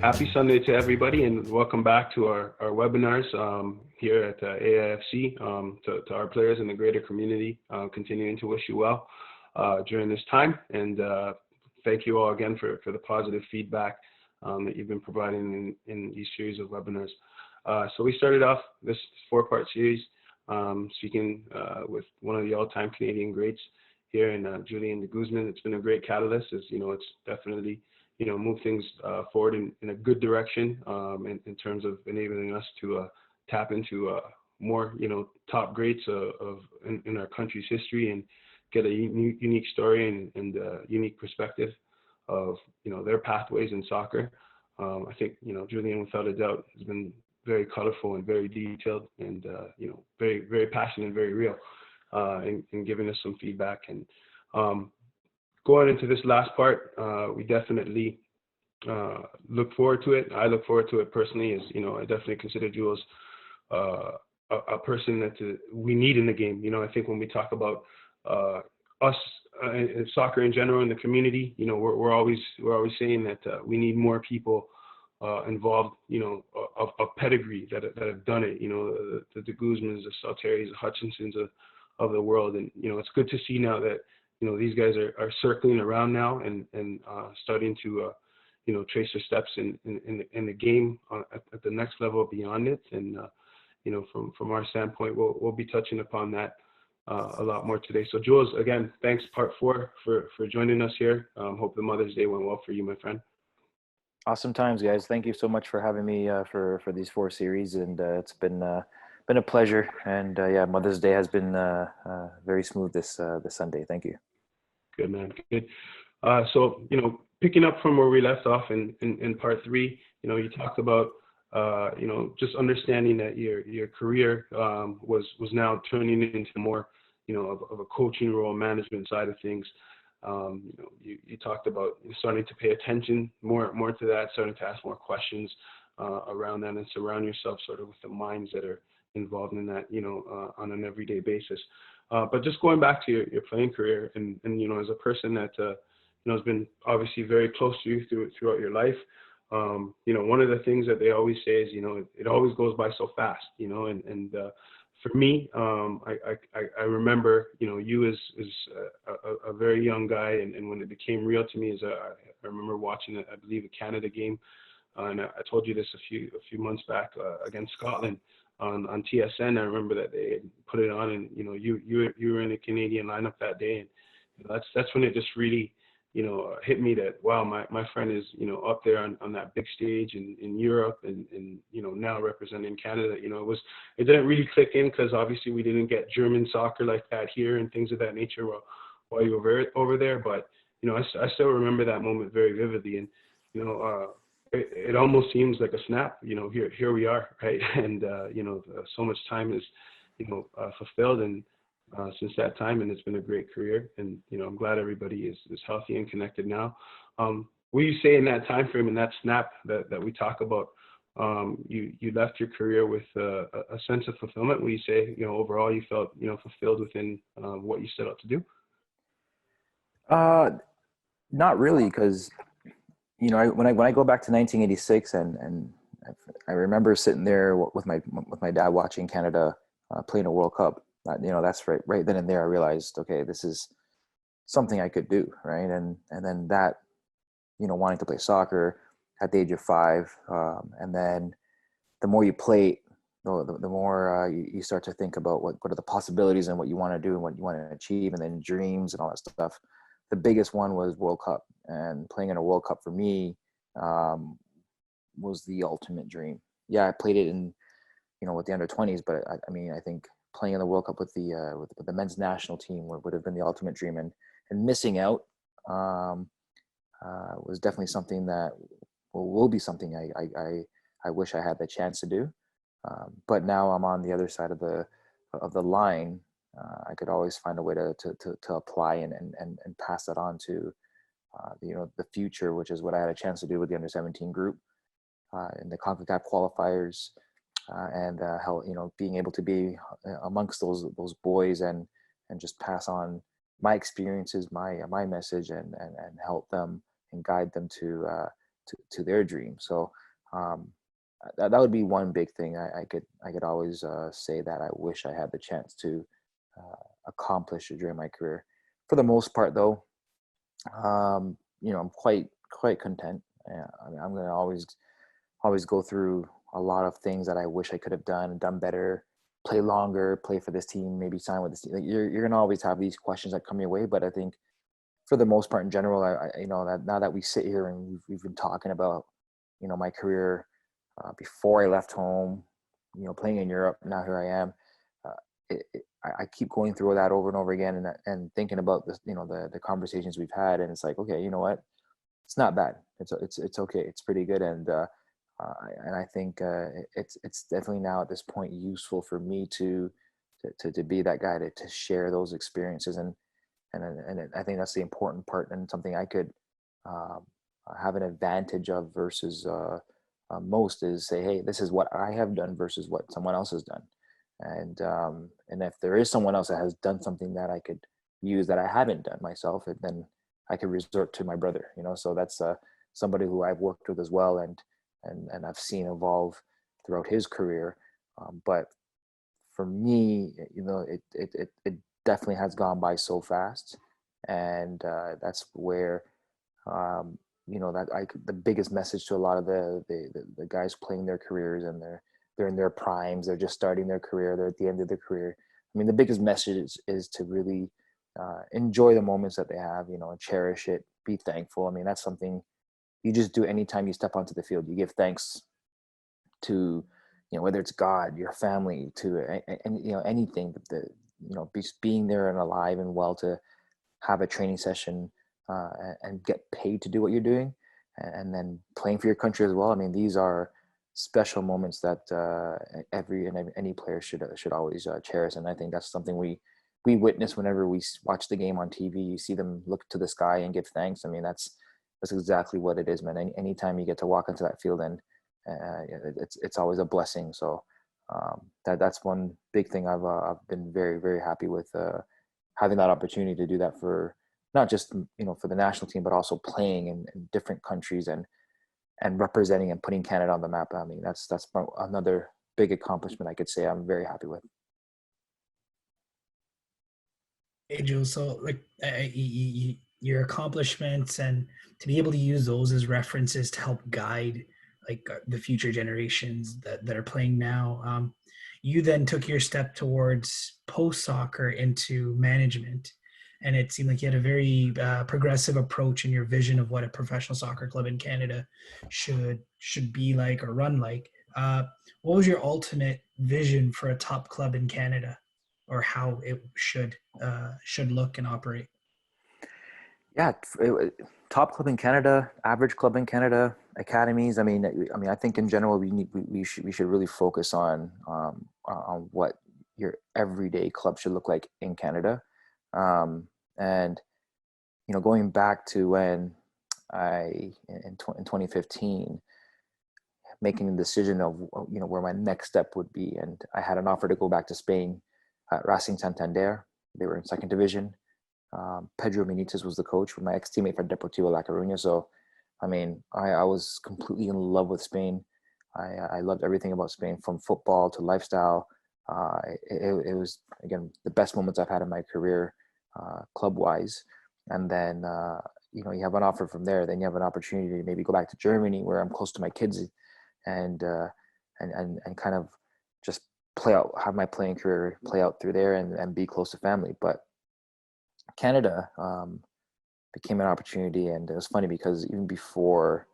Happy Sunday to everybody, and welcome back to our webinars here at AIFC. To our players in the greater community, continuing to wish you well during this time, and thank you all again for the positive feedback that you've been providing in these series of webinars. So we started off this 4-part series speaking with one of the all-time Canadian greats here in Julian de Guzman. It's been a great catalyst, as you know. It's definitely move things forward in a good direction in terms of enabling us to tap into more, top greats in our country's history and get a unique story and unique perspective of, their pathways in soccer. I think, Julian, without a doubt, has been very colorful and very detailed and, very, very passionate and very real in giving us some feedback. And going into this last part, we definitely look forward to it. I look forward to it personally, as I definitely consider Jules a person that we need in the game. I think when we talk about us in soccer in general in the community, we're always saying that we need more people involved, of pedigree that have done it. The De Guzmans, the Salteris, the Hutchinsons of the world, and it's good to see now that these guys are circling around now and starting to trace their steps in the game at the next level beyond it. And from our standpoint, we'll be touching upon that a lot more today. So Jules, again, thanks, part 4, for joining us here. Hope the Mother's Day went well for you, my friend. Awesome times, guys. Thank you so much for having me for these 4 series, and it's been a pleasure. And yeah, Mother's Day has been very smooth this Sunday. Thank you. Good, man. Good. So picking up from where we left off in part 3, you talked about just understanding that your career was now turning into more of a coaching role, management side of things. You talked about starting to pay attention more to that, starting to ask more questions around that, and surround yourself sort of with the minds that are involved in that, on an everyday basis. But just going back to your playing career, and as a person that has been obviously very close to you throughout your life, one of the things that they always say is, it always goes by so fast, and for me, I remember, you as a very young guy, and when it became real to me is I remember watching, I believe, a Canada game, and I told you this a few months back against Scotland on TSN. I remember that they had put it on, and you were in the Canadian lineup that day, and that's when it just really hit me that, wow, my friend is up there on that big stage in Europe, and now representing Canada. It didn't really click in, because obviously we didn't get German soccer like that here and things of that nature while you were over there. But I still remember that moment very vividly, and it almost seems like a snap. Here we are, right? And so much time is fulfilled and since that time, and it's been a great career. And I'm glad everybody is healthy and connected now. Will you say in that time frame, in that snap that we talk about, you left your career with a sense of fulfillment? Will you say overall you felt fulfilled within what you set out to do? Not really, because when I go back to 1986, and I remember sitting there with my dad watching Canada play in a World Cup. That's right then and there I realized, okay, this is something I could do, right? And then that, wanting to play soccer at the age of 5, and then the more you play, the more you start to think about what are the possibilities and what you want to do and what you want to achieve, and then dreams and all that stuff. The biggest one was World Cup, and playing in a World Cup for me was the ultimate dream. Yeah, I played it in, with the under 20s, but I think playing in the World Cup with the men's national team would have been the ultimate dream, and missing out was definitely something that will be something I wish I had the chance to do. But now I'm on the other side of the line. I could always find a way to apply and pass that on to the future, which is what I had a chance to do with the under 17 group in the CONCACAF qualifiers. And how being able to be amongst those boys and just pass on my experiences, my message, and help them and guide them to to their dream. So that would be one big thing I could always say that I wish I had the chance to accomplish during my career. For the most part, though, I'm quite content. I mean, I'm gonna always go through a lot of things that I wish I could have done better, play longer, play for this team, maybe sign with this team. Like you're gonna always have these questions that come your way, but I think for the most part in general, I that now that we sit here and we've been talking about, my career before I left home, playing in Europe, now here I am. I keep going through that over and over again and thinking about this, the conversations we've had, and it's like, okay, you know what? It's not bad. It's okay. It's pretty good. And I think it's definitely now at this point useful for me to be that guy to share those experiences, and I think that's the important part, and something I could have an advantage of versus most is say, hey, this is what I have done versus what someone else has done, and if there is someone else that has done something that I could use that I haven't done myself, then I could resort to my brother. So that's somebody who I've worked with as well, and I've seen evolve throughout his career. But for me, it definitely has gone by so fast, and that's where the biggest message to a lot of the guys playing their careers, and they're in their primes, they're just starting their career, they're at the end of their career. I mean, the biggest message is to really enjoy the moments that they have, and cherish it, be thankful. I mean, that's something you just do anytime you step onto the field. You give thanks to, whether it's God, your family, to anything, being there and alive and well to have a training session and get paid to do what you're doing, and then playing for your country as well. I mean, these are special moments that any player should always cherish, and I think that's something we witness whenever we watch the game on TV. You see them look to the sky and give thanks. I mean, that's exactly what it is, man. Anytime you get to walk into that field, and it's always a blessing. So that's one big thing I've been very, very happy with, having that opportunity to do that for not just for the national team, but also playing in different countries and representing and putting Canada on the map. I mean, that's another big accomplishment I could say I'm very happy with. Hey, Joe, so like your accomplishments, and to be able to use those as references to help guide like the future generations that are playing now. You then took your step towards post soccer into management, and it seemed like you had a very progressive approach in your vision of what a professional soccer club in Canada should be like or run like. What was your ultimate vision for a top club in Canada, or how it should look and operate? Yeah, top club in Canada, average club in Canada, academies. I mean, I think in general we should really focus on what your everyday club should look like in Canada, and going back to when in 2015, making the decision of where my next step would be, and I had an offer to go back to Spain at Racing Santander. They were in second division. Pedro Benitez was the coach, with my ex-teammate from Deportivo La Coruña. So, I mean, I was completely in love with Spain. I loved everything about Spain, from football to lifestyle. It was, again, the best moments I've had in my career, club-wise. And then, you have an offer from there. Then you have an opportunity to maybe go back to Germany, where I'm close to my kids, and kind of just have my playing career play out through there, and be close to family. But Canada became an opportunity, and it was funny because even before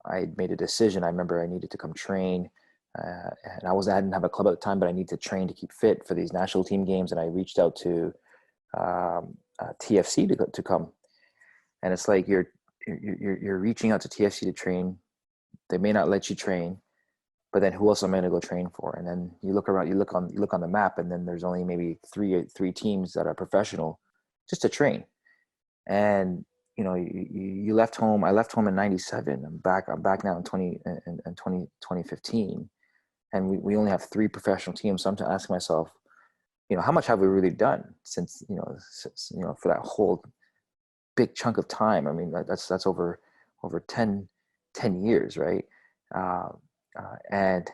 I had made a decision, I remember I needed to come train, and I didn't have a club at the time, but I needed to train to keep fit for these national team games, and I reached out to TFC to come, and it's like you're reaching out to TFC to train. They may not let you train, but then who else am I going to go train for? And then you look around, you look on the map, and then there's only maybe three teams that are professional just to train. And you left home. I left home in '97. I'm back now in 2015, and we only have 3 professional teams. So I'm asking myself, how much have we really done since for that whole big chunk of time? I mean, that's over 10 10 years, right? Uh, and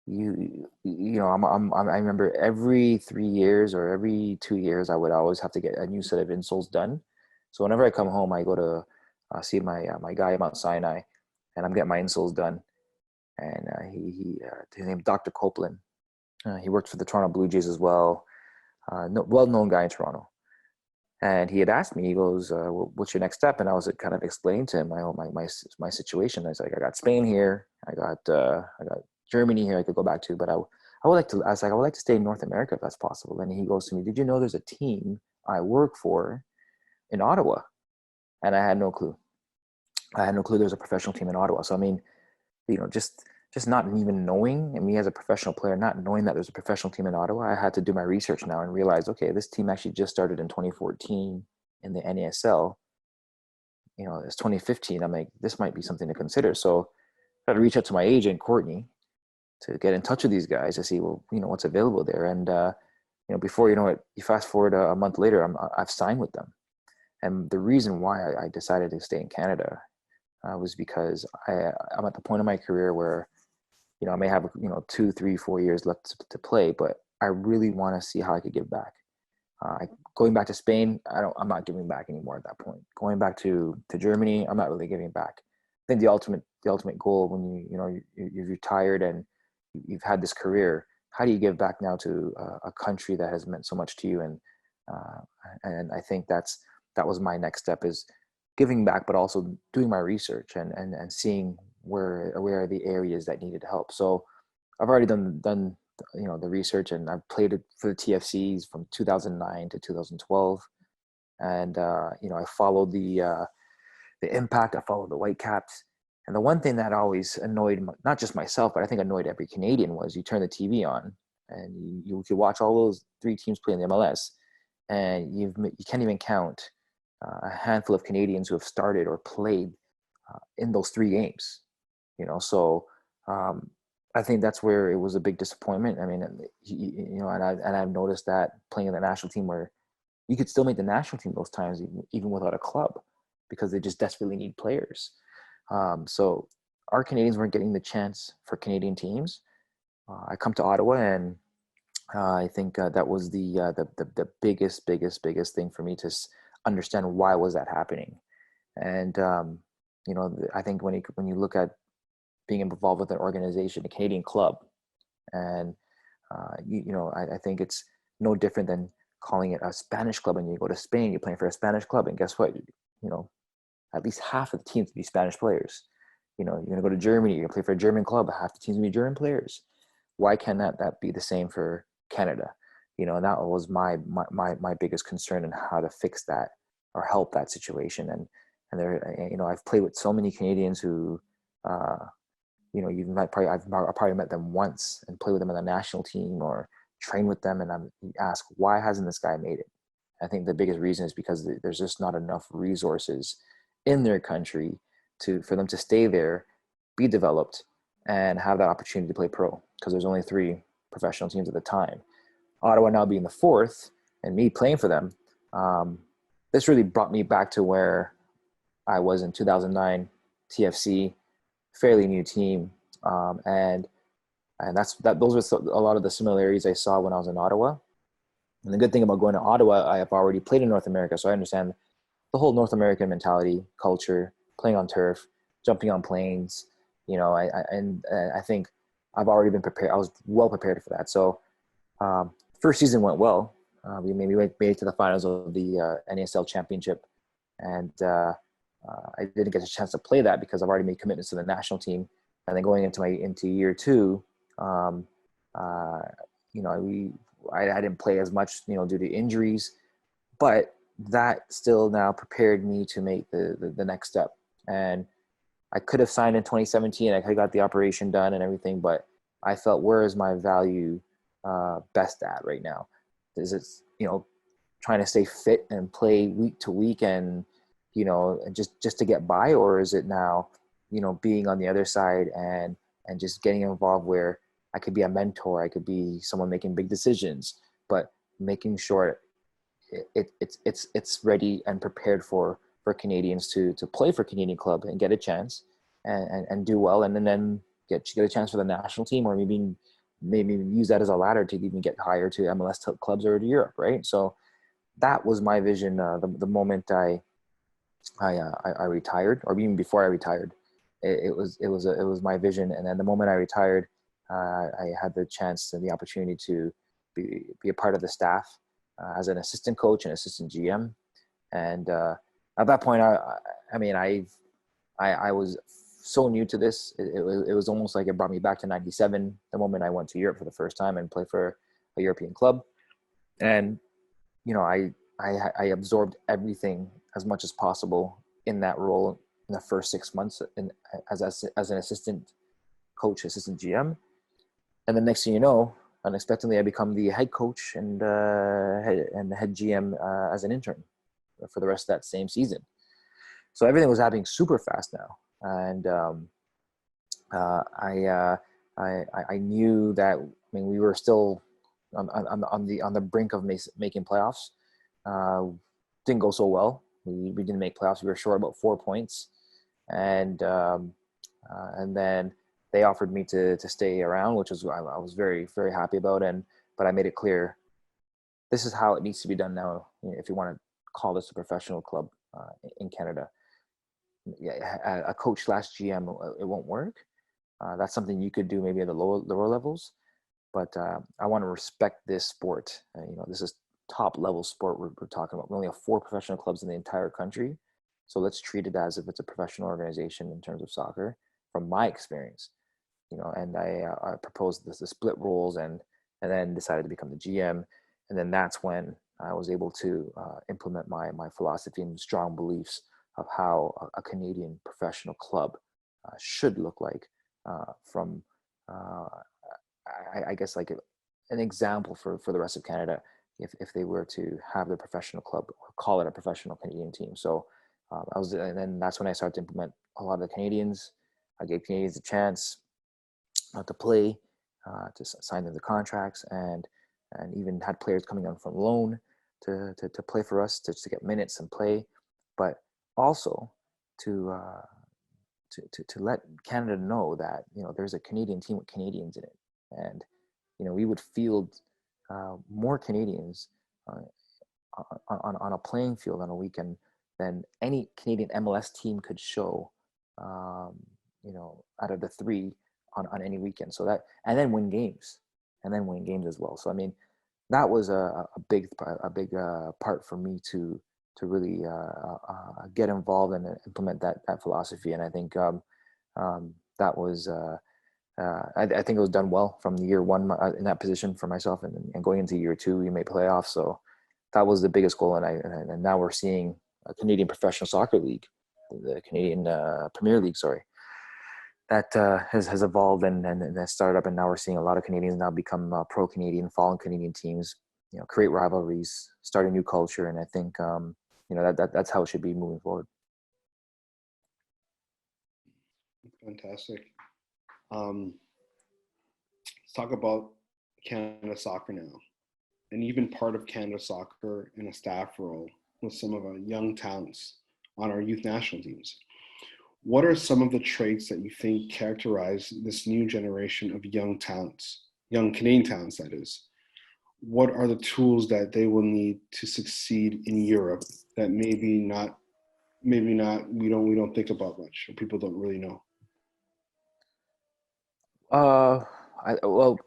I remember every 3 years or every 2 years, I would always have to get a new set of insoles done. So whenever I come home, I go to see my guy at Mount Sinai, and I'm getting my insoles done. And his name Dr. Copeland. He worked for the Toronto Blue Jays as well. Well-known guy in Toronto. And he had asked me, he goes, what's your next step? And I was kind of explaining to him my situation. I was like, I got Spain here. I got Germany here I could go back to, but I would like to, I was like, I would like to stay in North America if that's possible. And he goes to me, did you know there's a team I work for in Ottawa? And I had no clue. There's a professional team in Ottawa. So, I mean, just not even knowing, and me as a professional player, not knowing that there's a professional team in Ottawa, I had to do my research now and realize, okay, this team actually just started in 2014 in the NASL. It's 2015. I'm like, this might be something to consider. So I had to reach out to my agent, Courtney, to get in touch with these guys to see, what's available there. And, before you know it, you fast forward a month later, I've signed with them. And the reason why I decided to stay in Canada was because I'm at the point of my career where, I may have, 2, 3, 4 years left to play, but I really want to see how I could give back. Going back to Spain, I'm not giving back anymore at that point. Going back to Germany, I'm not really giving back. I think the ultimate goal when you've retired and you've had this career, how do you give back now to a country that has meant so much to you? And I think that was my next step, is giving back, but also doing my research and seeing where are the areas that needed help. So I've already done the research, and I've played it for the TFCs from 2009 to 2012. And I followed the Impact, I followed the Whitecaps. And the one thing that always annoyed not just myself, but I think annoyed every Canadian, was you turn the TV on and you could watch all those 3 teams play in the MLS, and you can't even count a handful of Canadians who have started or played in those 3 games. So I think that's where it was a big disappointment. I mean, and I've noticed that playing in the national team, where you could still make the national team those times, even without a club, because they just desperately need players. So our Canadians weren't getting the chance for Canadian teams. I come to Ottawa, and I think that was the biggest thing for me to understand why was that happening. And I think when you look at being involved with an organization, a Canadian club, and I think it's no different than calling it a Spanish club. And you go to Spain, you're playing for a Spanish club, and guess what? At least half of the teams will be Spanish players. You're going to go to Germany, you're going to play for a German club, half the teams will be German players. Why can't that be the same for Canada? And that was my biggest concern, in how to fix that or help that situation. And there, I've played with so many Canadians who, I've probably met them once and played with them on the national team or train with them, and you ask, why hasn't this guy made it? I think the biggest reason is because there's just not enough resources in their country for them to stay there, be developed, and have that opportunity to play pro, because there's only 3 professional teams at the time. Ottawa now being the 4th, and me playing for them, this really brought me back to where I was in 2009, TFC, fairly new team, and those were a lot of the similarities I saw when I was in Ottawa. And the good thing about going to Ottawa, I have already played in North America, so I understand the whole North American mentality, culture, playing on turf, jumping on planes. I think I've already been prepared. I was well prepared for that. So first season went well. We made it to the finals of the NASL championship, and I didn't get a chance to play that because I've already made commitments to the national team. And then going into year 2, I didn't play as much, due to injuries, but that still now prepared me to make the next step. And I could have signed in 2017. I could have got the operation done and everything, but I felt, where is my value best at right now? Is it, trying to stay fit and play week to week and, just to get by? Or is it now, being on the other side and just getting involved where I could be a mentor, I could be someone making big decisions, but making sure it's ready and prepared for Canadians to play for Canadian club and get a chance, and do well, and then get a chance for the national team, or maybe use that as a ladder to even get higher to MLS clubs or to Europe, right? So that was my vision. The moment I retired, or even before I retired, it was my vision. And then the moment I retired, I had the chance and the opportunity to be a part of the staff as an assistant coach and assistant GM. And at that point, I was so new to this. It was almost like it brought me back to '97, the moment I went to Europe for the first time and played for a European club. And I absorbed everything as much as possible in that role in the first 6 months as an assistant coach, assistant GM. And the next thing you know, unexpectedly, I become the head coach and the head GM as an intern for the rest of that same season. So everything was happening super fast now, and I knew that. I mean, we were still on the brink of making playoffs. Didn't go so well. We didn't make playoffs. We were short about 4 points, and then they offered me to stay around, which was I was very, very happy about. But I made it clear, this is how it needs to be done now. If you want to call this a professional club in Canada, yeah, a coach / GM, it won't work. That's something you could do maybe at the lower levels, but I want to respect this sport. This is top level sport we're talking about. We only have 4 professional clubs in the entire country, so let's treat it as if it's a professional organization in terms of soccer, from my experience. And I proposed the split roles and then decided to become the GM, and then that's when I was able to implement my philosophy and strong beliefs of how a Canadian professional club should look like, from I guess like an example for the rest of Canada, if they were to have their professional club or call it a professional Canadian team. So and then that's when I started to implement a lot of the Canadians. I gave Canadians a chance to play, to sign them the contracts, and even had players coming on from loan to play for us, to get minutes and play, but also to let Canada know that there's a Canadian team with Canadians in it, and we would field more Canadians on a playing field on a weekend than any Canadian MLS team could show, out of the 3 on any weekend. So that, and then win games as well. So I mean, that was a big part for me to really get involved and implement that philosophy. And I think that was I think it was done well from year 1 in that position for myself, and going into year 2 we made playoffs. So that was the biggest goal. And now we're seeing a Canadian Professional Soccer League, the Canadian Premier League, sorry, that has evolved and has started up, and now we're seeing a lot of Canadians now become pro-Canadian, following Canadian teams, create rivalries, start a new culture, and I think that's how it should be moving forward. Fantastic. Let's talk about Canada Soccer now, and even part of Canada Soccer in a staff role with some of our young talents on our youth national teams. What are some of the traits that you think characterize this new generation of young talents, young Canadian talents, that is? What are the tools that they will need to succeed in Europe that maybe not we don't think about much, or people don't really know? For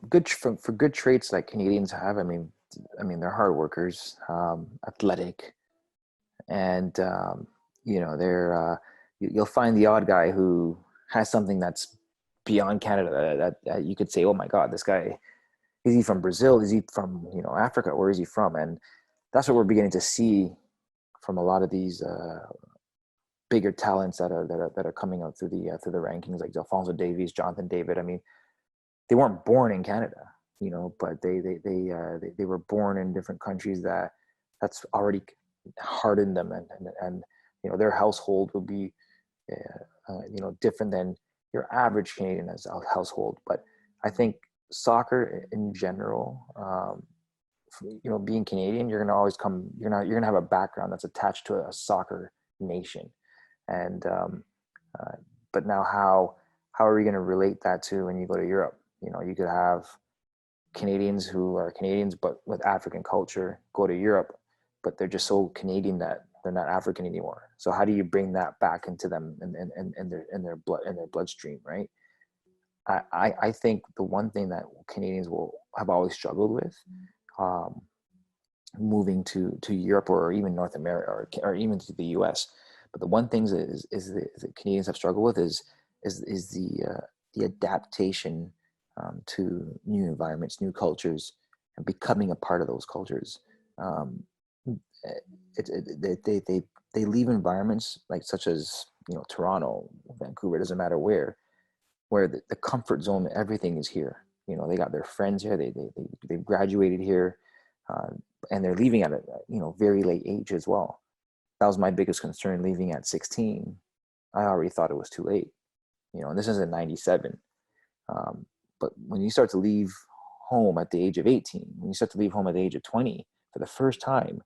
good traits like Canadians have, I mean they're hard workers, athletic, and they're you'll find the odd guy who has something that's beyond Canada that you could say, oh my God, this guy, is he from Brazil? Is he from Africa? Where is he from? And that's what we're beginning to see from a lot of these bigger talents that are coming out through the rankings, like Alphonso Davies, Jonathan David. I mean, they weren't born in Canada, but they were born in different countries that's already hardened them, and their household will be different than your average Canadian household. But I think soccer in general, being Canadian, you're gonna have a background that's attached to a soccer nation, and but now how are we going to relate that to when you go to Europe? You know, you could have Canadians who are Canadians but with African culture go to Europe, but they're just so Canadian that they're not African anymore. So how do you bring that back into them in their bloodstream, right? I think the one thing that Canadians will have always struggled with, um, moving to Europe or even North America or even to the U.S. But the one thing that Canadians have struggled with is the adaptation, to new environments, new cultures, and becoming a part of those cultures. Um, they leave environments like such as, you know, Toronto, Vancouver, doesn't matter where the comfort zone, everything is here. You know, they got their friends here. They've graduated here, uh, and they're leaving at a, you know, very late age as well. That was my biggest concern leaving at 16. I already thought it was too late. You know, and this is in '97. Um, but when you start to leave home at the age of 18, when you start to leave home at the age of 20 for the first time,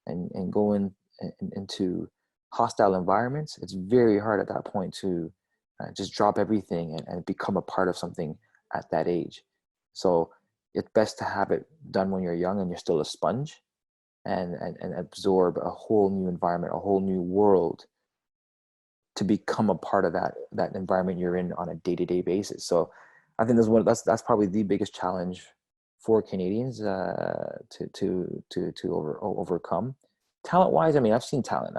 and go into hostile environments, it's very hard at that point to just drop everything and become a part of something at that age. So it's best to have it done when you're young and you're still a sponge, and absorb a whole new environment, a whole new world, to become a part of that environment you're in on a day-to-day basis. So I think that's probably the biggest challenge for Canadians, to overcome. Talent wise, I mean, I've seen talent.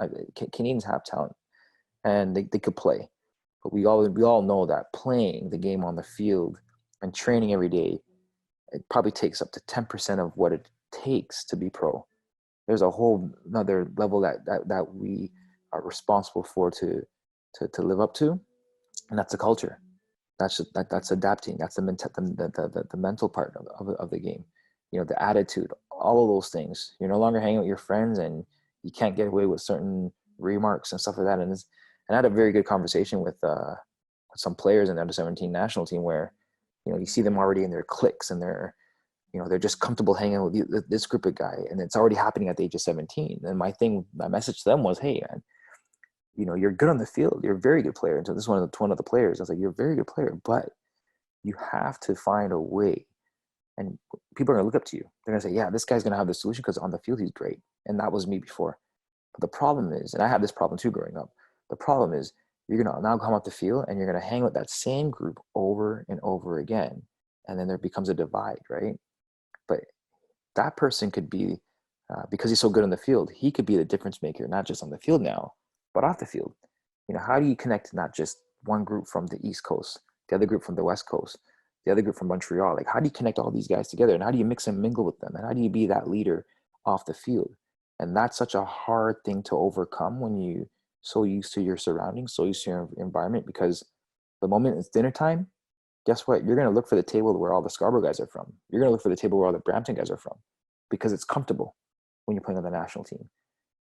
Canadians have talent, and they could play, but we all know that playing the game on the field and training every day, it probably takes up to 10% of what it takes to be pro. There's a whole another level that we are responsible for to live up to, and that's the culture. That's adapting. That's the mental part of the game. You know, the attitude, all of those things. You're no longer hanging with your friends, and you can't get away with certain remarks and stuff like that. And I had a very good conversation with some players in the under-17 national team where, you know, you see them already in their cliques, and they're just comfortable hanging with this group of guy, and it's already happening at the age of 17. And my message to them was, hey, man, you know, you're good on the field. You're a very good player. And so this is one of the players. I was like, you're a very good player, but you have to find a way. And people are going to look up to you. They're going to say, yeah, this guy's going to have the solution because on the field, he's great. And that was me before. But the problem is, and I had this problem too growing up, the problem is you're going to now come off the field and you're going to hang with that same group over and over again. And then there becomes a divide, right? But that person could be, because he's so good on the field, he could be the difference maker, not just on the field now, but off the field. You know, how do you connect not just one group from the East Coast, the other group from the West Coast, the other group from Montreal? Like, how do you connect all these guys together, and how do you mix and mingle with them, and how do you be that leader off the field? And that's such a hard thing to overcome when you so used to your surroundings, so used to your environment, because the moment it's dinner time, guess what? You're going to look for the table where all the Scarborough guys are from. You're going to look for the table where all the Brampton guys are from, because it's comfortable when you're playing on the national team.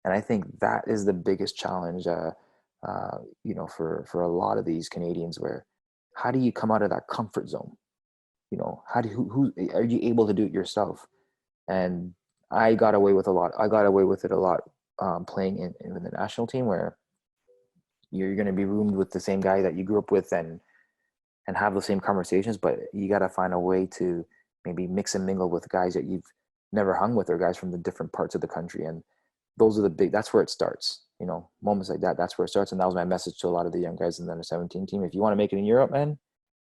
And I think that is the biggest challenge, you know, for a lot of these Canadians, where how do you come out of that comfort zone? You know, who are you able to do it yourself? And I got away with a lot. I got away with it a lot, playing in the national team, where you're going to be roomed with the same guy that you grew up with and have the same conversations, but you got to find a way to maybe mix and mingle with guys that you've never hung with, or guys from the different parts of the country. And those are that's where it starts, you know, moments like that. That's where it starts. And that was my message to a lot of the young guys in the under-17 team. If you want to make it in Europe, man,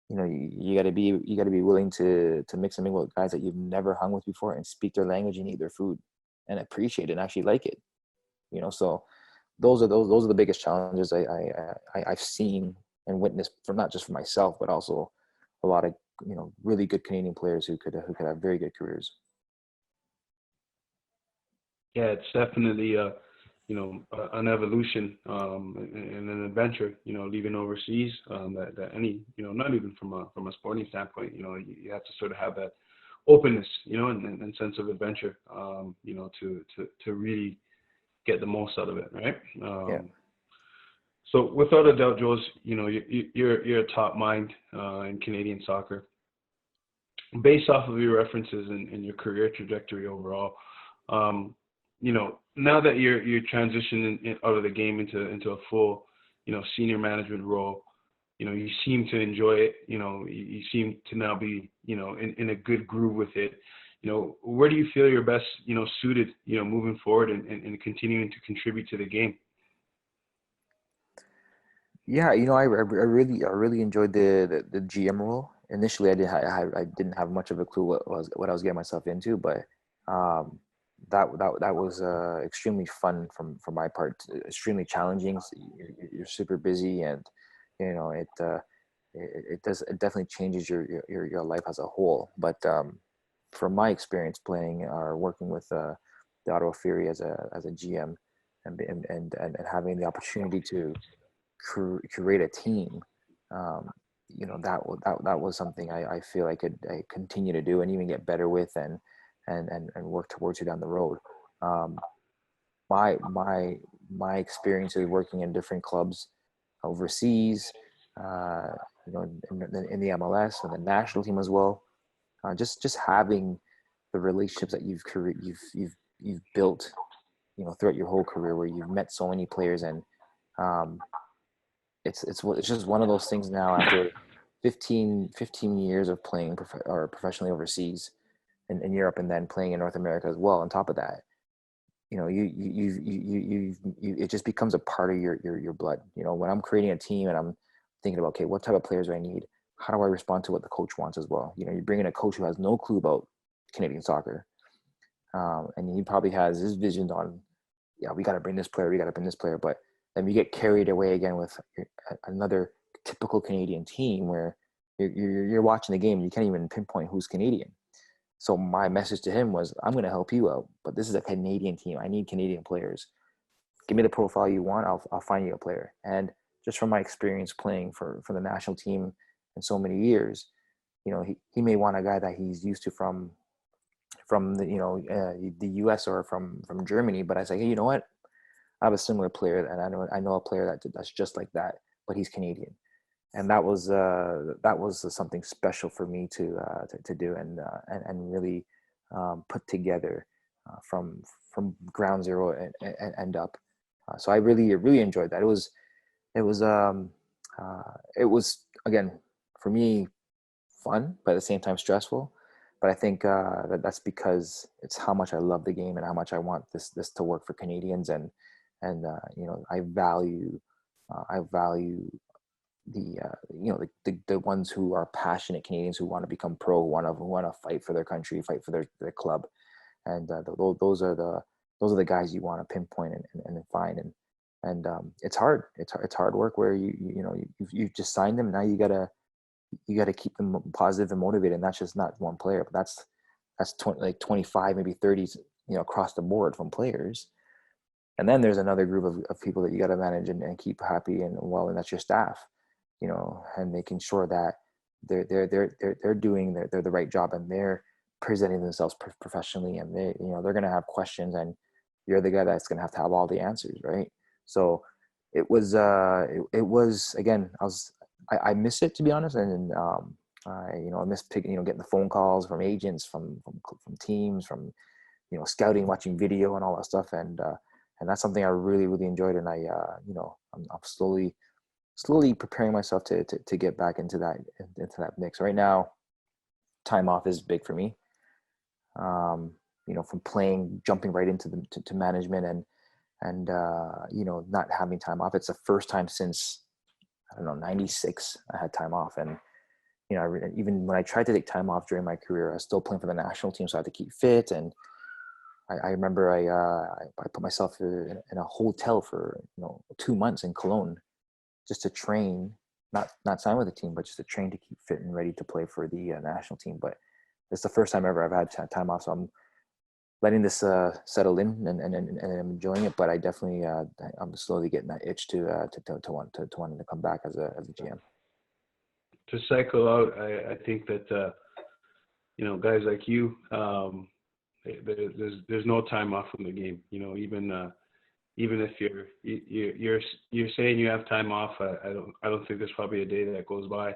you know, you got to be willing to mix and mingle with guys that you've never hung with before, and speak their language and eat their food and appreciate it and actually like it, you know. So those are the biggest challenges I've seen and witnessed, from not just for myself, but also a lot of, you know, really good Canadian players who could have very good careers. Yeah, it's definitely you know, an evolution, and an adventure. You know, leaving overseas, that any, you know, not even from a sporting standpoint, you know, you have to sort of have that openness, you know, and sense of adventure, you know, to really get the most out of it, right? Yeah. So without a doubt, Jules, you know, you're a top mind in Canadian soccer. Based off of your references and your career trajectory overall, you know, now that you're transitioning out of the game into a full, you know, senior management role, you seem to enjoy it. You seem to now be, in a good groove with it. Where do you feel you're best, suited, moving forward and continuing to contribute to the game? Yeah, I really enjoyed the GM role. Initially, I didn't have much of a clue what I was getting myself into, but um, that was extremely fun from my part. Extremely challenging. So you're super busy, and it definitely changes your life as a whole. But from my experience playing or working with the Ottawa Fury as a GM, and having the opportunity to create a team, um, that was something I feel I continue to do and even get better with, and work towards it down the road. Um, my experiences working in different clubs overseas, uh, in the MLS and the national team as well. Just having the relationships that you've built, throughout your whole career, where you've met so many players, and um, it's just one of those things now after 15 years of playing professionally overseas in Europe, and then playing in North America as well. On top of that, it just becomes a part of your blood. When I'm creating a team and I'm thinking about, okay, what type of players do I need? How do I respond to what the coach wants as well? You bring in a coach who has no clue about Canadian soccer, and he probably has his visions on, yeah, we got to bring this player, but then we get carried away again with another typical Canadian team where you're watching the game and you can't even pinpoint who's Canadian. So my message to him was, I'm going to help you out, but this is a Canadian team. I need Canadian players. Give me the profile you want. I'll find you a player. And just from my experience playing for the national team in so many years, he may want a guy that he's used to from the US or from Germany, but I say, hey, you know what? I have a similar player, and I know a player that's just like that, but he's Canadian. And that was something special for me to do, and really put together from ground zero and end up. So I really enjoyed that. It was again, for me, fun, but at the same time stressful. But I think that's because it's how much I love the game and how much I want this to work for Canadians, and I value the the ones who are passionate Canadians who want to become pro, who want to fight for their country, fight for their club, and those are the guys you want to pinpoint and find, and it's hard. It's hard work where you just signed them. Now you gotta keep them positive and motivated, and that's just not one player, but that's 25, maybe 30, across the board from players. And then there's another group of people that you got to manage and keep happy and well, and that's your staff, and making sure that they're doing the right job, and they're presenting themselves professionally, and they're going to have questions, and you're the guy that's going to have all the answers, right? So it was again, I miss it, to be honest, and I miss getting the phone calls from agents, from teams, from scouting, watching video and all that stuff, and that's something I really enjoyed, and I'm slowly preparing myself to get back into that mix. Right now, time off is big for me. From playing, jumping right into to management, and not having time off. It's the first time since, I don't know, 96 I had time off. And even when I tried to take time off during my career, I was still playing for the national team, so I had to keep fit. And I remember I put myself in a hotel for 2 months in Cologne, just to train, not sign with the team, but just to train to keep fit and ready to play for the national team. But it's the first time ever I've had time off, so I'm letting this settle in, and I'm enjoying it. But I definitely I'm slowly getting that itch to wanting to come back as a GM. To cycle out, I think that guys like you, there's no time off from the game. Even if you're saying you have time off, I don't think there's probably a day that goes by.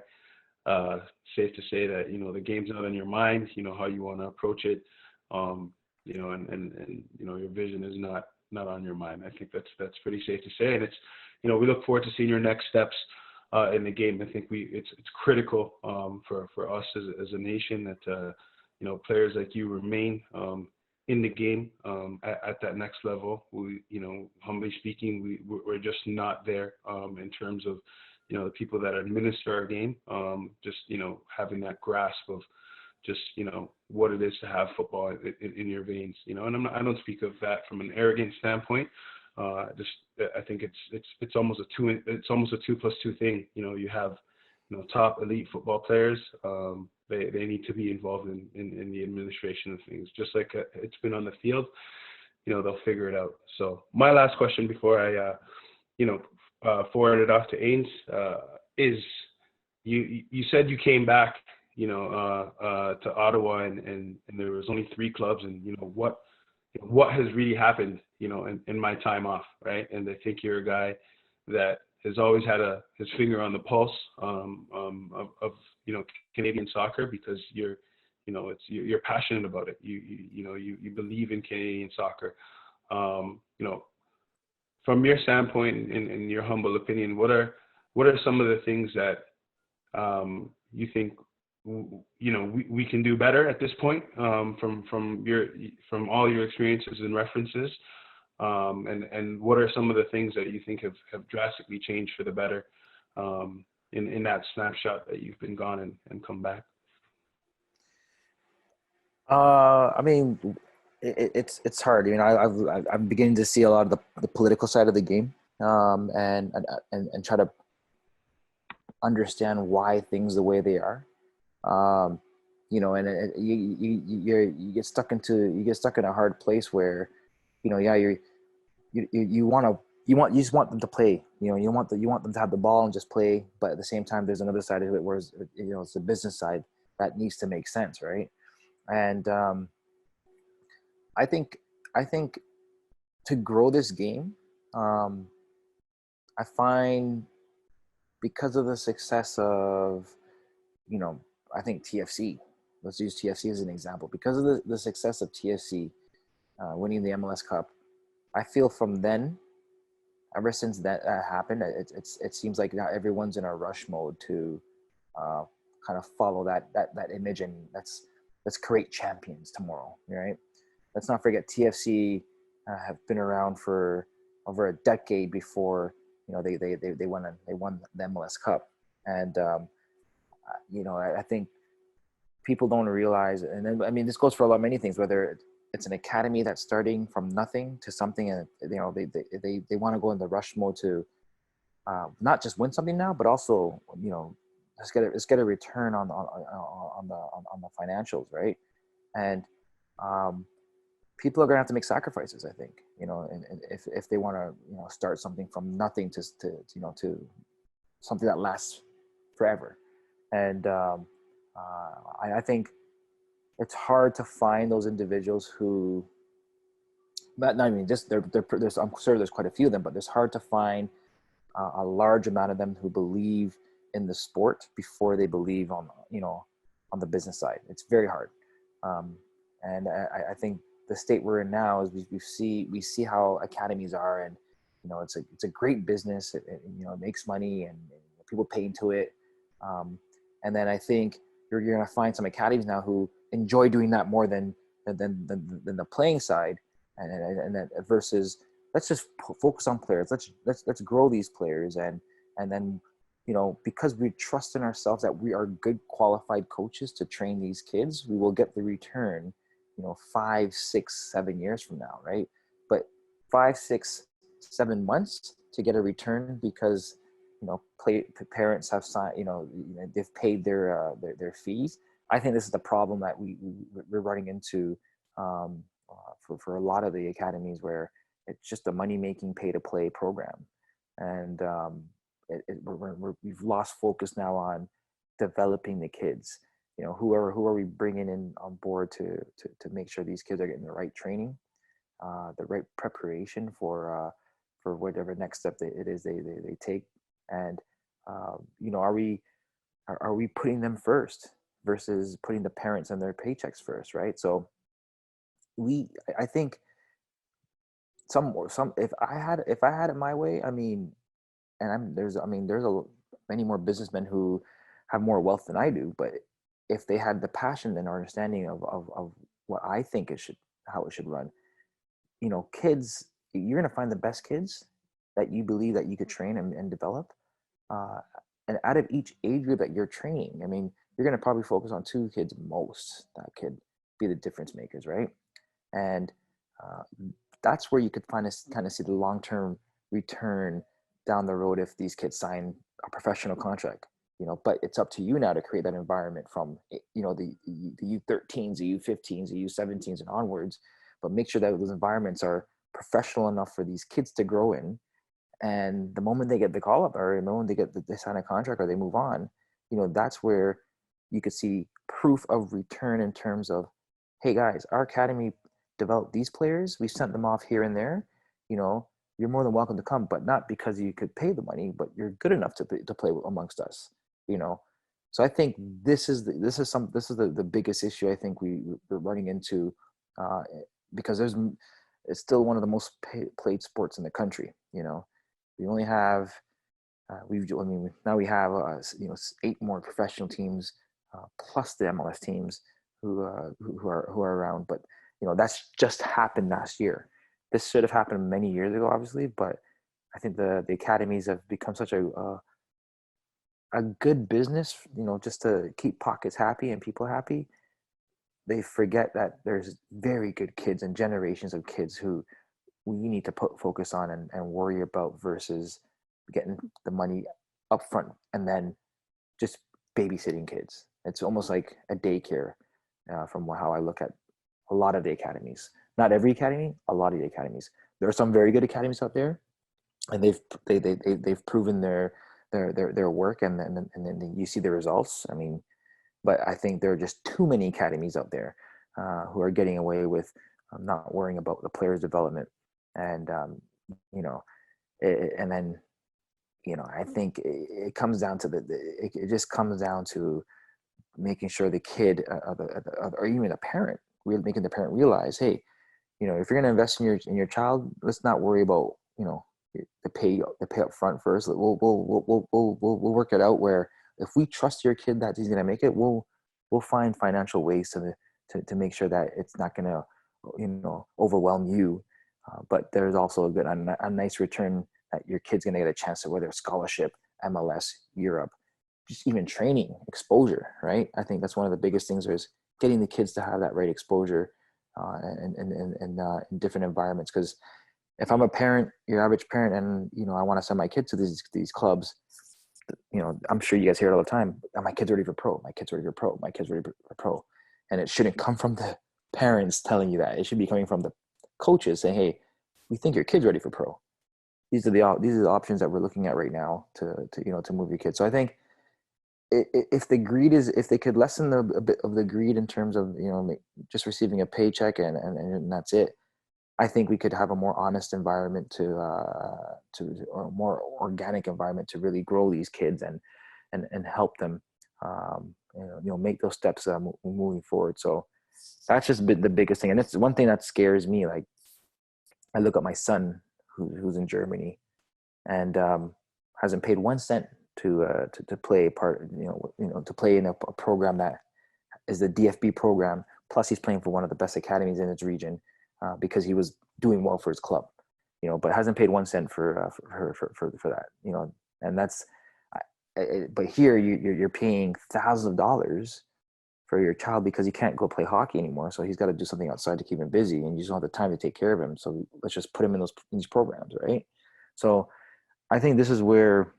Safe to say that the game's not on your mind. How you want to approach it, and your vision is not on your mind. I think that's pretty safe to say, and it's we look forward to seeing your next steps in the game. I think it's critical for us as a nation that players like you remain in the game at that next level. We, humbly speaking, we're just not there in terms of the people that administer our game. Just having that grasp of just what it is to have football in your veins. And I don't speak of that from an arrogant standpoint. I think it's almost a 2+2 thing. You have top elite football players. They need to be involved in the administration of things, just like it's been on the field. They'll figure it out. So my last question before I forward it off to Ains is you said you came back to Ottawa and there was only 3 clubs, and what has really happened in my time off, right? And I think you're a guy that has always had his finger on the pulse of Canadian soccer, because you're passionate about it. You believe in Canadian soccer. From your standpoint, in your humble opinion, what are some of the things that you think we can do better at this point, from all your experiences and references, and what are some of the things that you think have drastically changed for the better in that snapshot that you've been gone and come back? I mean, it's hard. I'm beginning to see a lot of the political side of the game, and try to understand why things the way they are. And you get stuck in a hard place where, you just want them to play. You want them to have the ball and just play. But at the same time, there's another side of it where it's the business side that needs to make sense, right? And I think to grow this game, I find, because of the success of, I think TFC, let's use TFC as an example. Because of the success of TFC winning the MLS Cup, I feel from then, ever since that happened, it seems like now everyone's in a rush mode to kind of follow that image, and let's create champions tomorrow, right? Let's not forget TFC have been around for over a decade before they won the MLS Cup, and I think people don't realize, and then, I mean, this goes for many things, whether it's an academy that's starting from nothing to something, and they want to go in the rush mode to not just win something now, but also let's get a return on the financials, right? And people are gonna have to make sacrifices, I think, and if they want to start something from nothing to something that lasts forever. And I think it's hard to find those individuals who, but I mean, just there's, I'm sure there's quite a few of them, but it's hard to find a large amount of them who believe in the sport before they believe on the business side. It's very hard, and I think the state we're in now is we see how academies are, and it's a great business. It makes money, and people pay into it, and then I think you're going to find some academies now who enjoy doing that more than the playing side, and that versus let's just focus on players. Let's grow these players, and then because we trust in ourselves that we are good qualified coaches to train these kids, we will get the return 5, 6, 7 years from now, right? But 5, 6, 7 months to get a return because parents have signed, they've paid their fees. I think this is the problem that we're running into for a lot of the academies, where it's just a money-making, pay-to-play program, and we've lost focus now on developing the kids. Who are we bringing in on board to make sure these kids are getting the right training, the right preparation for whatever next step it is they take, and are we putting them first versus putting the parents and their paychecks first, right? So I think some if I had it my way, I mean, and there's a many more businessmen who have more wealth than I do, but if they had the passion and understanding of what I think how it should run, kids, you're going to find the best kids that you believe that you could train and develop. Uh, and out of each age group that you're training, I mean, you're going to probably focus on 2 kids most that could be the difference makers, right? And uh, that's where you could kind of see the long-term return down the road if these kids sign a professional contract. But it's up to you now to create that environment from the U13s, the U15s, the U17s, and onwards. But make sure that those environments are professional enough for these kids to grow in. And the moment they get the call up, or the moment they sign a contract or they move on, that's where you could see proof of return in terms of, hey guys, our academy developed these players. We sent them off here and there. You're more than welcome to come, but not because you could pay the money, but you're good enough to play amongst us. So I think this is the biggest issue I think we're running into, because it's still one of the most played sports in the country. We only have now we have 8 more professional teams plus the MLS teams who are around, but that's just happened last year. This should have happened many years ago, obviously, but I think the academies have become such a good business, just to keep pockets happy and people happy. They forget that there's very good kids and generations of kids who we need to focus on and worry about, versus getting the money up front and then just babysitting kids. It's almost like a daycare, from how I look at a lot of the academies. Not every academy, a lot of the academies. There are some very good academies out there, and they've proven their work, and then you see the results. I mean, but I think there are just too many academies out there who are getting away with not worrying about the players' development, and and then I think it comes down to it just comes down to making sure the kid or even a parent, making the parent realize, hey, if you're going to invest in your child, let's not worry about the pay up front first. We'll work it out where if we trust your kid that he's going to make it, we'll find financial ways to make sure that it's not going to overwhelm you, but there's also a nice return that your kid's going to get a chance to, whether it's scholarship, MLS, Europe, just even training, exposure, right? I think that's one of the biggest things is getting the kids to have that right exposure in different environments. Because if I'm a parent, your average parent, and I want to send my kid to these clubs, I'm sure you guys hear it all the time. My kid's ready for pro. My kid's ready for pro. My kid's ready for pro. And it shouldn't come from the parents telling you that. It should be coming from the coaches saying, "Hey, we think your kid's ready for pro. These are the options that we're looking at right now to move your kid." So I think if they could lessen a bit of the greed in terms of just receiving a paycheck and that's it, I think we could have a more honest environment or a more organic environment to really grow these kids and help them make those steps moving forward. So that's just the biggest thing, and it's one thing that scares me. Like, I look at my son who's in Germany and hasn't paid 1 cent to play a part, to play in a program that is the DFB program. Plus, he's playing for one of the best academies in his region because he was doing well for his club, but hasn't paid 1 cent for that, and that's. But here you're paying thousands of dollars for your child because he can't go play hockey anymore, so he's got to do something outside to keep him busy, and you just don't have the time to take care of him. So let's just put him in these programs, right? So I think this is where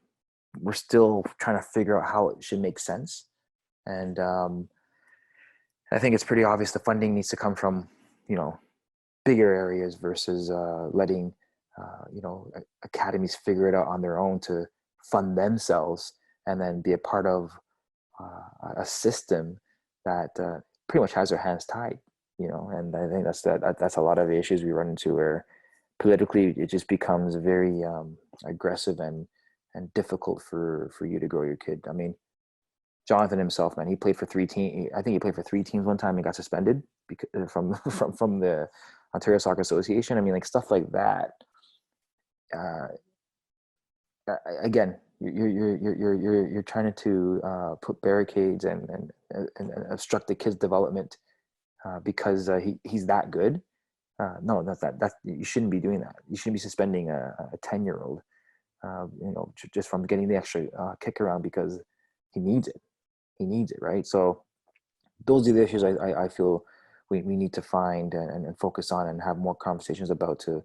we're still trying to figure out how it should make sense, and I think it's pretty obvious the funding needs to come from bigger areas versus letting academies figure it out on their own to fund themselves and then be a part of a system that pretty much has their hands tied, and I think that's a lot of the issues we run into, where politically it just becomes very aggressive and difficult for you to grow your kid. I mean, Jonathan himself, man, he played for 3 teams. I think he played for 3 teams one time and got suspended because, from the Ontario Soccer Association. I mean, like, stuff like that. Again, You're trying to put barricades and obstruct the kid's development because he's that good. No, that's you shouldn't be doing that. You shouldn't be suspending a 10-year-old, just from getting the extra kick around because he needs it. He needs it, right? So those are the issues I feel we need to find and focus on and have more conversations about to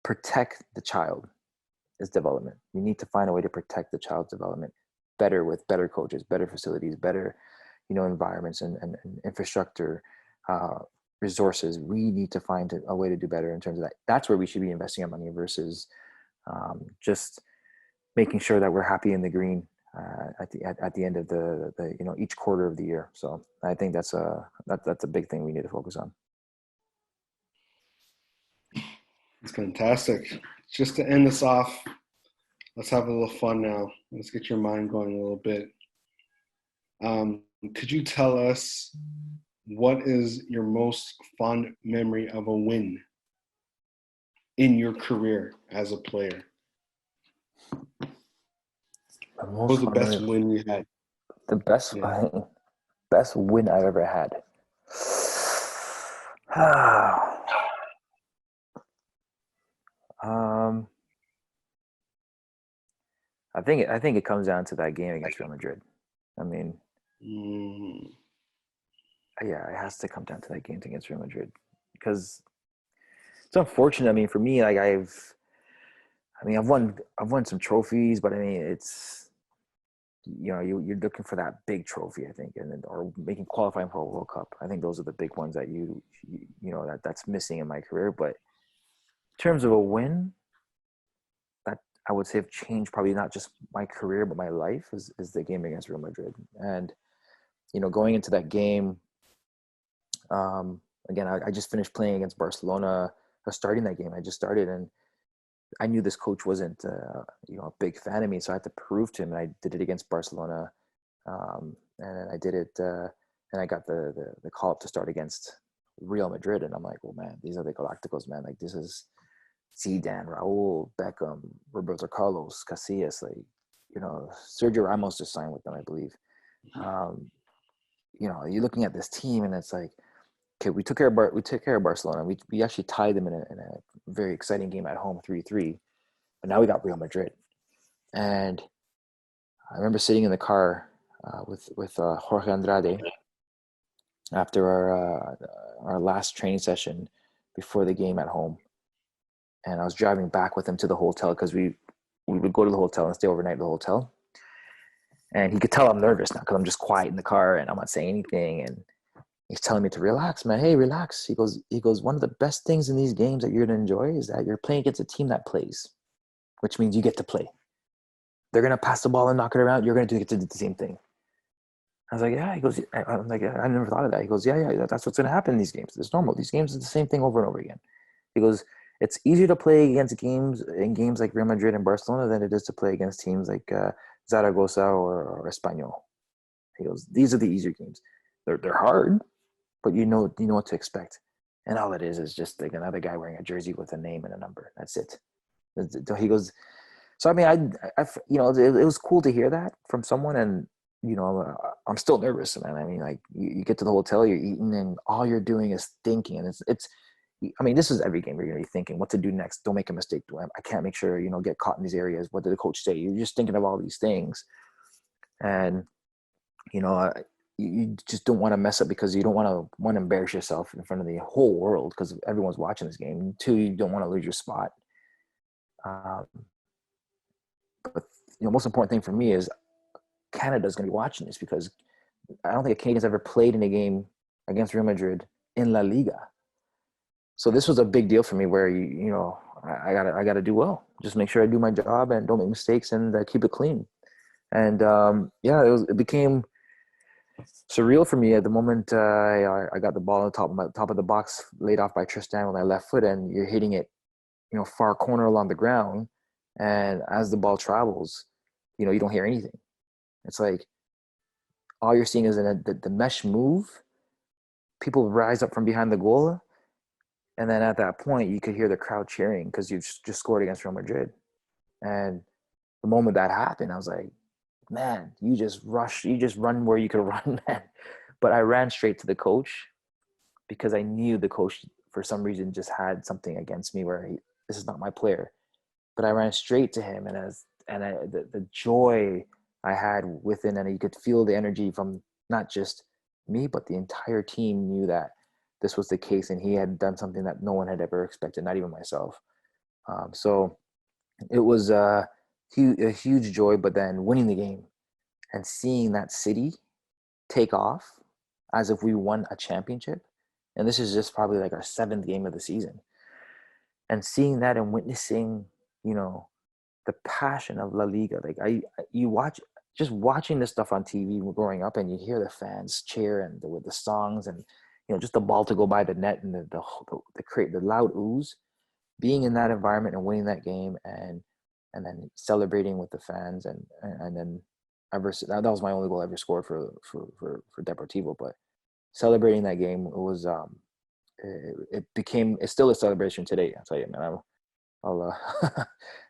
protect the child's development. We need to find a way to protect the child's development better with better coaches, better facilities, better, environments and infrastructure, resources. We need to find a way to do better in terms of that. That's where we should be investing our money versus just making sure that we're happy in the green at the end of the each quarter of the year. So I think that's a big thing we need to focus on. It's fantastic. Just to end this off, let's have a little fun now. Let's get your mind going a little bit. Could you tell us what is your most fond memory of a win in your career as a player? What was the best win you had? The best, best win I've ever had. I think it comes down to that game against Real Madrid. I mean, yeah, it has to come down to that game against Real Madrid because it's unfortunate. I mean, for me, like I've won some trophies, but I mean, it's you're looking for that big trophy, I think, or making qualifying for a World Cup. I think those are the big ones that that's missing in my career. But in terms of a win, that I would say have changed probably not just my career but my life is the game against Real Madrid. And going into that game, again, I just finished playing against Barcelona. Or starting that game, I just started, and I knew this coach wasn't a big fan of me, so I had to prove to him. And I did it against Barcelona, and I did it, and I got the call up to start against Real Madrid, and I'm like, oh man, these are the Galacticos, man. Like this is Zidane, Raúl, Beckham, Roberto Carlos, Casillas, Sergio Ramos just signed with them, I believe. You're looking at this team, and it's like, okay, we took care of Barcelona. We actually tied them in a very exciting game at home, 3-3. But now we got Real Madrid, and I remember sitting in the car with Jorge Andrade after our last training session before the game at home, and I was driving back with him to the hotel because we would go to the hotel and stay overnight at the hotel. And he could tell I'm nervous now because I'm just quiet in the car and I'm not saying anything. And he's telling me to relax, man. Hey, relax. He goes, one of the best things in these games that you're going to enjoy is that you're playing against a team that plays, which means you get to play. They're going to pass the ball and knock it around. You're going to get to do the same thing. I was like, yeah. He goes, I'm like, I never thought of that. He goes, yeah, that's what's going to happen in these games. It's normal. These games are the same thing over and over again. He goes, it's easier to play against games like Real Madrid and Barcelona than it is to play against teams like Zaragoza or Espanyol. He goes, these are the easier games. They're hard, but you know what to expect. And all it is just like another guy wearing a jersey with a name and a number. That's it. He goes, so I mean, I it was cool to hear that from someone, and I'm still nervous, man. I mean, like you get to the hotel, you're eating, and all you're doing is thinking, and it's. I mean, this is every game. You're going to be thinking what to do next. Don't make a mistake. I can't make sure, get caught in these areas. What did the coach say? You're just thinking of all these things. And, you just don't want to mess up because you don't want to embarrass yourself in front of the whole world because everyone's watching this game. Two, you don't want to lose your spot. But, most important thing for me is Canada's going to be watching this because I don't think a Canadian's ever played in a game against Real Madrid in La Liga. So this was a big deal for me where, I gotta do well. Just make sure I do my job and don't make mistakes and keep it clean. And it became surreal for me at the moment. I got the ball on the top of the box laid off by Tristan with my left foot, and you're hitting it, far corner along the ground. And as the ball travels, you don't hear anything. It's like all you're seeing is the mesh move. People rise up from behind the goal. And then at that point, you could hear the crowd cheering because you've just scored against Real Madrid. And the moment that happened, I was like, man, you just run where you could run, man. But I ran straight to the coach because I knew the coach for some reason just had something against me where this is not my player. But I ran straight to him, and the joy I had within, and you could feel the energy from not just me, but the entire team knew that this was the case, and he had done something that no one had ever expected, not even myself. So it was a huge joy, but then winning the game and seeing that city take off as if we won a championship. And this is just probably like our 7th game of the season. And seeing that and witnessing, the passion of La Liga. Like just watching this stuff on TV growing up, and you hear the fans cheer and with the songs, and just the ball to go by the net and the loud ooze. Being in that environment and winning that game, and then celebrating with the fans, and then that was my only goal I ever scored for Deportivo. But celebrating that game, it was it's still a celebration today. I'll tell you, man. I'll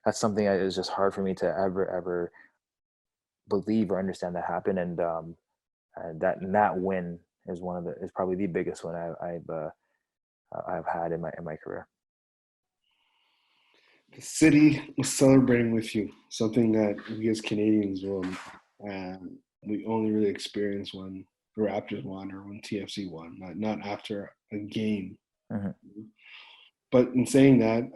that's something that is just hard for me to ever believe or understand that happened, and that win is probably the biggest one I've had in my career. The city was celebrating with you, something that we as Canadians will, we only really experience when the Raptors won or when TFC won, not after a game. Mm-hmm. But in saying that,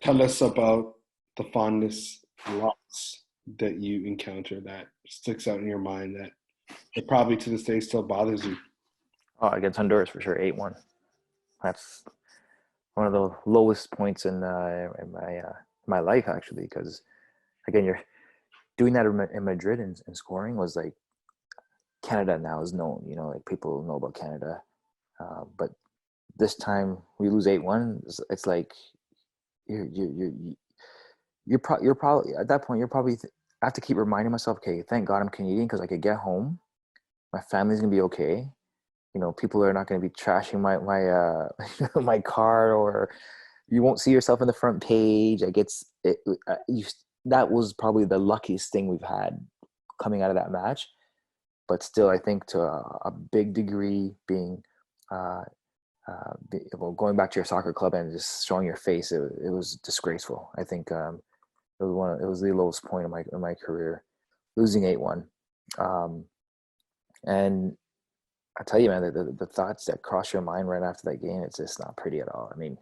tell us about the fondest loss that you encounter that sticks out in your mind that probably to this day still bothers you. Oh, against Honduras for sure, 8-1. That's one of the lowest points in my life, actually, because again, you're doing that in Madrid and scoring was like, Canada now is known, like people know about Canada, but this time we lose 8-1. It's like you're probably at that point I have to keep reminding myself, okay, thank God I'm Canadian because I could get home, my family's gonna be okay. People are not going to be trashing my my car, or you won't see yourself in the front page. That was probably the luckiest thing we've had coming out of that match. But still, I think to a big degree, being going back to your soccer club and just showing your face, it was disgraceful. I think it was the lowest point in my career, losing 8-1, and I tell you, man, the thoughts that cross your mind right after that game, it's just not pretty at all. I mean,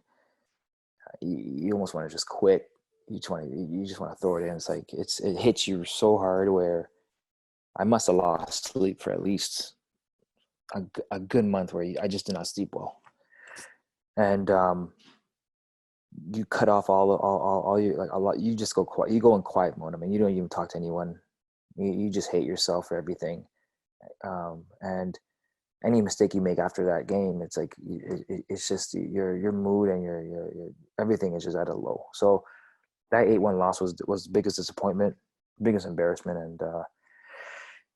you almost want to just quit. You just want to throw it in. It's like it hits you so hard where I must have lost sleep for at least a good month where I just did not sleep well. And you cut off all your, like, a lot. You just go quiet. You go in quiet mode. I mean, you don't even talk to anyone. You just hate yourself for everything. And any mistake you make after that game, it's like it's just your mood and your everything is just at a low. So that 8-1 loss was the biggest disappointment, biggest embarrassment, and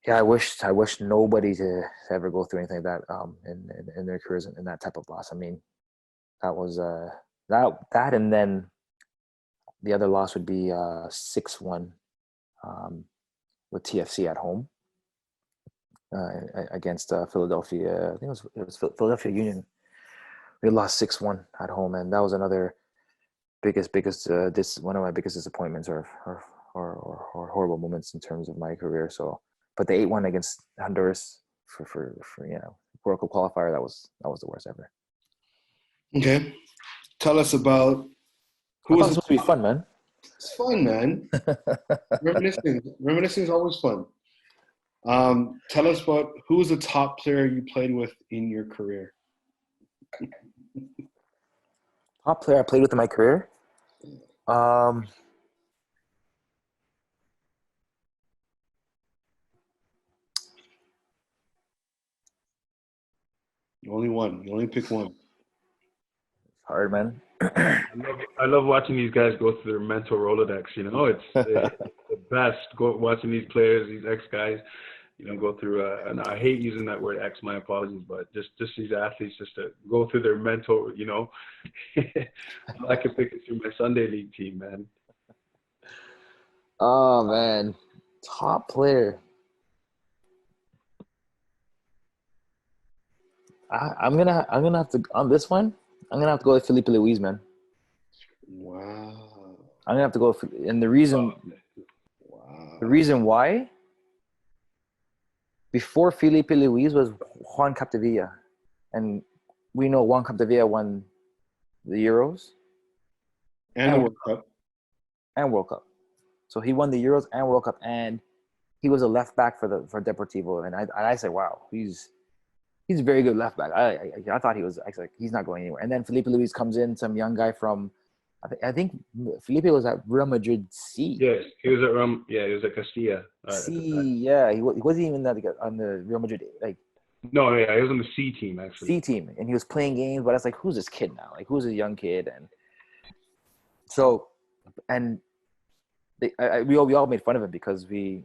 yeah, I wish nobody to ever go through anything like that in their careers in that type of loss. I mean, that was that, and then the other loss would be 6-1 with TFC at home. Against Philadelphia, I think it was Philadelphia Union. We lost 6-1 at home, and that was another biggest one of my biggest disappointments or horrible moments in terms of my career. So, but the 8-1 against Honduras for World Cup qualifier, that was the worst ever. Okay, tell us about who was supposed to be fun, man. It's fun, man. Reminiscing is always fun. Tell us about who was the top player you played with in your career. Top player I played with in my career? Only one. You only pick one. It's hard, man. I love watching these guys go through their mental Rolodex. It's the best. Watching these players, these ex guys. Go through, and I hate using that word X, my apologies, but just these athletes, just to go through their mental, I can pick it through my Sunday league team, man. Oh man, top player. I'm gonna have to on this one. I'm gonna have to go with Felipe Luis, man. Wow. I'm gonna have to go with, and the Wow. reason why before Felipe Luis was Juan Capdevilla, and we know Juan Capdevilla won the Euros And a World Cup. and World Cup. So he won the Euros and World Cup, and he was a left back for Deportivo, and I said, wow, he's a very good left back. I thought he was. I was like, he's not going anywhere. And then Felipe Luis comes in, some young guy from, I think Felipe was at Real Madrid C. Yes, he was at he was at Castilla. C, yeah, he wasn't even that on the Real Madrid like No, yeah, he was on the C team actually. C team, and he was playing games. But I was like, who's this kid now? Like, who's a young kid? And so, and we all made fun of him because he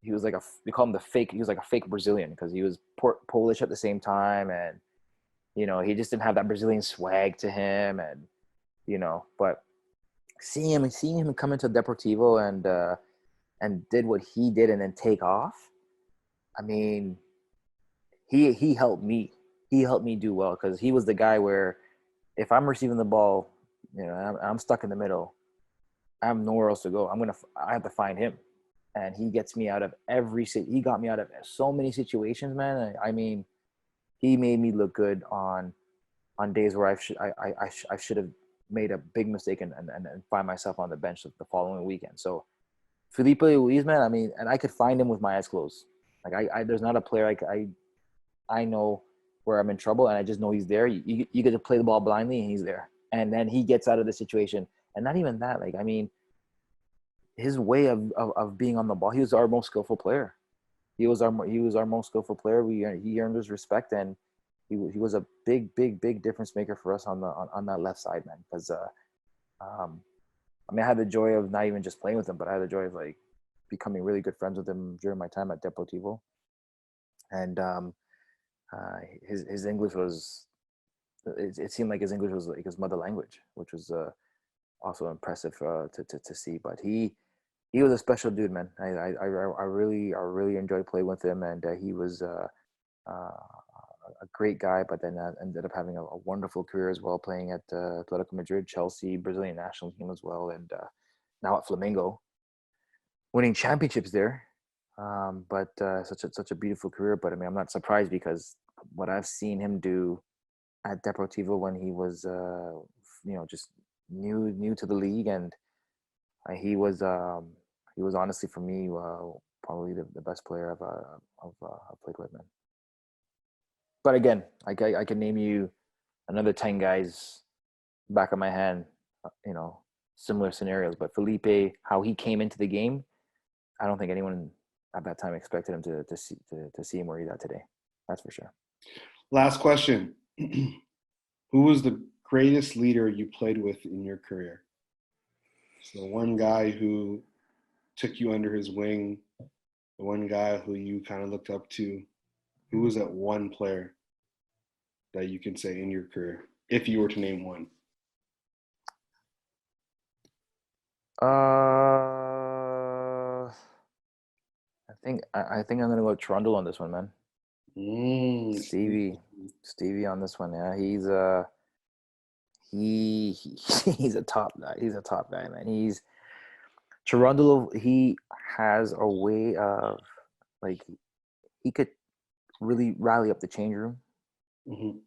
was like we call him the fake. He was like a fake Brazilian because he was Polish at the same time, and he just didn't have that Brazilian swag to him, and but seeing him come into Deportivo and did what he did and then take off. I mean, he helped me. He helped me do well because he was the guy where if I'm receiving the ball, I'm stuck in the middle. I have nowhere else to go. I have to find him, and he gets me out of he got me out of so many situations, man. I mean, he made me look good on days where I should have made a big mistake and find myself on the bench the following weekend. So Felipe Luis, man, I mean, and I could find him with my eyes closed. Like there's not a player I know where I'm in trouble and I just know he's there. You get to play the ball blindly and he's there. And then he gets out of the situation. And not even that, like, I mean, his way of being on the ball, he was our most skillful player. He was our most skillful player. He earned his respect, and he was a big difference maker for us on that left side, man. Because I mean, I had the joy of not even just playing with him, but I had the joy of like becoming really good friends with him during my time at Deportivo. And his English was, it seemed like his English was like his mother language, which was also impressive to see. But he was a special dude, man. I really enjoyed playing with him, and he was a great guy. But then ended up having a wonderful career as well, playing at Atletico Madrid, Chelsea, Brazilian national team as well, and now at Flamengo, winning championships there. But such a beautiful career. But I mean, I'm not surprised because what I've seen him do at Deportivo when he was, just new to the league, and he was honestly for me probably the best player I've played with, man. But again, I can name you another 10 guys back of my hand, similar scenarios. But Felipe, how he came into the game, I don't think anyone at that time expected him to see him where he's at today. That's for sure. Last question. Who was the greatest leader you played with in your career? So one guy who took you under his wing, the one guy who you kind of looked up to. Who was that one player that you can say in your career, if you were to name one? I think I'm gonna go Trundle on this one, man. Stevie on this one. Yeah, he's a top guy. He's a top guy, man. Trundle. He has a way of like he could really rally up the change room, and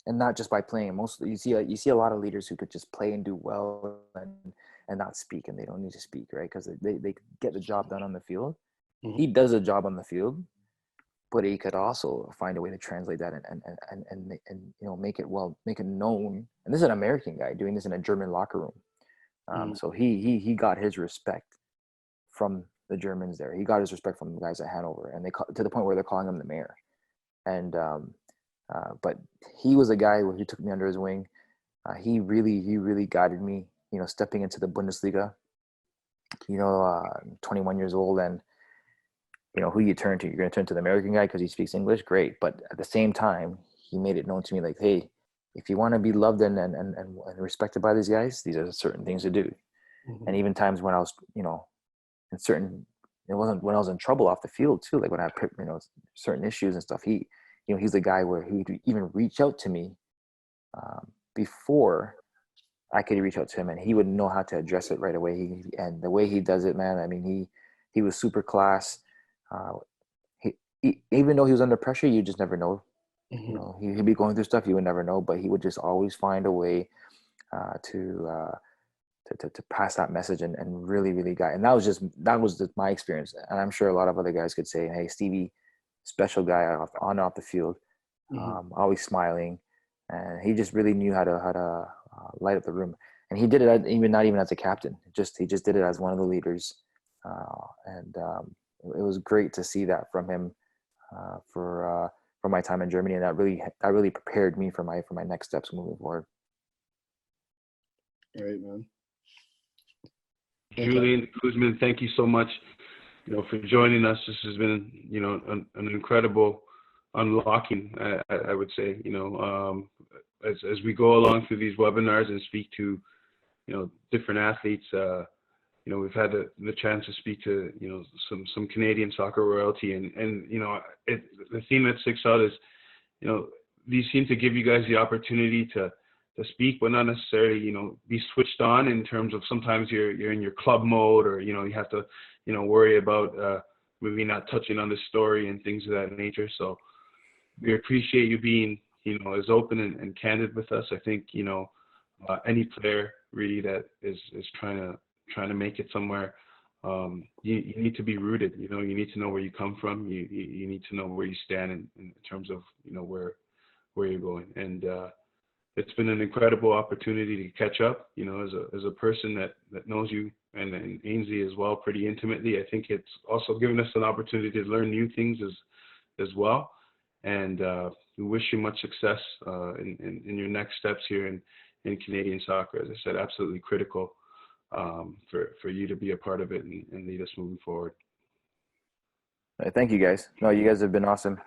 not just by playing. Mostly, you see a lot of leaders who could just play and do well and not speak, and they don't need to speak, right? Because they get the job done on the field. He does a job on the field, but he could also find a way to translate that and make it known. And this is an American guy doing this in a German locker room. So he got his respect from the Germans there. He got his respect from the guys at Hanover, and to the point where they're calling him the mayor. And but he was a guy who took me under his wing. He really guided me, stepping into the Bundesliga, 21 years old, and who you turn to. You're going to turn to the American guy because he speaks English, great. But at the same time, he made it known to me like, hey, if you want to be loved and respected by these guys, these are certain things to do. And even times when I was, you know, in certain, it wasn't when I was in trouble off the field too, like when I had, you know, certain issues and stuff, he, you know, he's the guy where he would even reach out to me before I could reach out to him, and he would know how to address it right away. And the way he does it, man, I mean, he was super class. He, even though he was under pressure, you just never know. You know, he'd be going through stuff you would never know, but he would just always find a way to pass that message and really, really guide. And that was my experience. And I'm sure a lot of other guys could say, hey, Stevie, special guy on and off the field, always smiling. And he just really knew how to light up the room. And he did it not even as a captain. He just did it as one of the leaders. It was great to see that from him for my time in Germany. And that really prepared me for my next steps moving forward. Great, man. Julian de Guzman, thank you so much, you know, for joining us. This has been, you know, an incredible unlocking, I would say, you know, as we go along through these webinars and speak to, you know, different athletes. You know, we've had the chance to speak to, you know, some Canadian soccer royalty, and you know, the theme that sticks out is, you know, these seem to give you guys the opportunity to speak, but not necessarily, you know, be switched on in terms of sometimes you're in your club mode, or, you know, you have to, you know, worry about maybe not touching on the story and things of that nature. So we appreciate you being, you know, as open and candid with us. I think, you know, any player really that is trying to make it somewhere, you need to be rooted. You know, you need to know where you come from. You need to know where you stand in terms of, you know, where you're going. And it's been an incredible opportunity to catch up, you know, as a person that knows you and Ainsley as well pretty intimately. I think it's also given us an opportunity to learn new things as well. And we wish you much success in your next steps here in Canadian soccer. As I said, absolutely critical for you to be a part of it and lead us moving forward. Thank you, guys. No, you guys have been awesome.